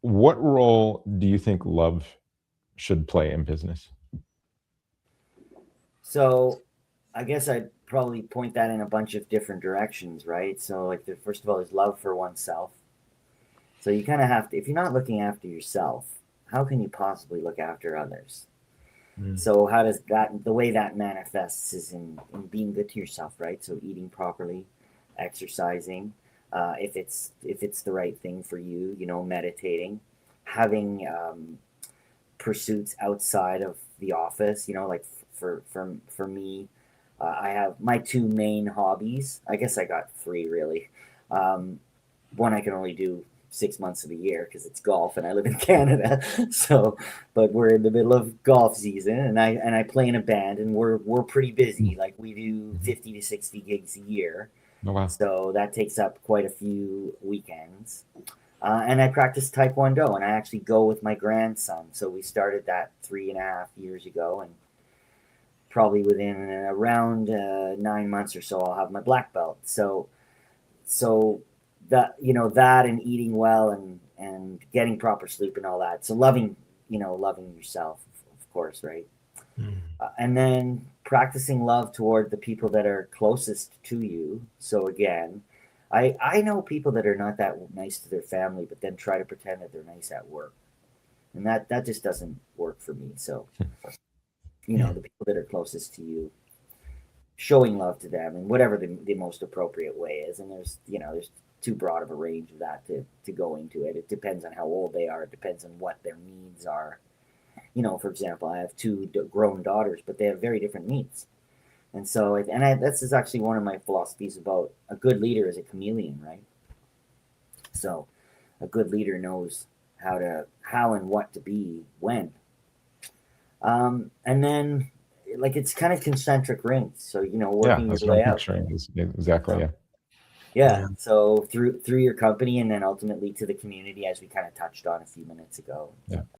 What role do you think love should play in business? So I guess I'd probably point that in a bunch of different directions, right? So like first of all, there's love for oneself. So you kind of have to, if you're not looking after yourself, how can you possibly look after others? Mm. So how does that, the way that manifests is in being good to yourself, right? So eating properly, exercising, if it's the right thing for you, meditating, having pursuits outside of the office. Like for me, I have my two main hobbies. I guess I got three really. Um, One I can only do 6 months of the year because it's golf and I live in Canada. So, but we're in the middle of golf season, and I play in a band, and we're pretty busy. Like we do Mhm. 50 to 60 gigs a year, Oh, wow. so that takes up quite a few weekends. And I practice Taekwondo, and I actually go with my grandson. So we started that 3.5 years ago, and probably within around 9 months or so, I'll have my black belt. So that that and eating well and getting proper sleep and all that. So loving yourself, of course, right? Mm. And then practicing love toward the people that are closest to you. So again, I know people that are not that nice to their family, but then try to pretend that they're nice at work, and that just doesn't work for me. So Yeah. the people that are closest to you, showing love to them in whatever the most appropriate way is. And there's too broad of a range of that to go into it. It depends on how old they are. It depends on what their needs are. For example, I have two grown daughters, but they have very different needs. And so, this is actually one of my philosophies about a good leader is a chameleon, right? So, a good leader knows how and what to be when. And then, like it's kind of concentric rings. So, Yeah, working your that's what I'm way out. picturing. Exactly. So, Yeah. yeah. Yeah. So through your company, and then ultimately to the community, as we kind of touched on a few minutes ago. Yeah.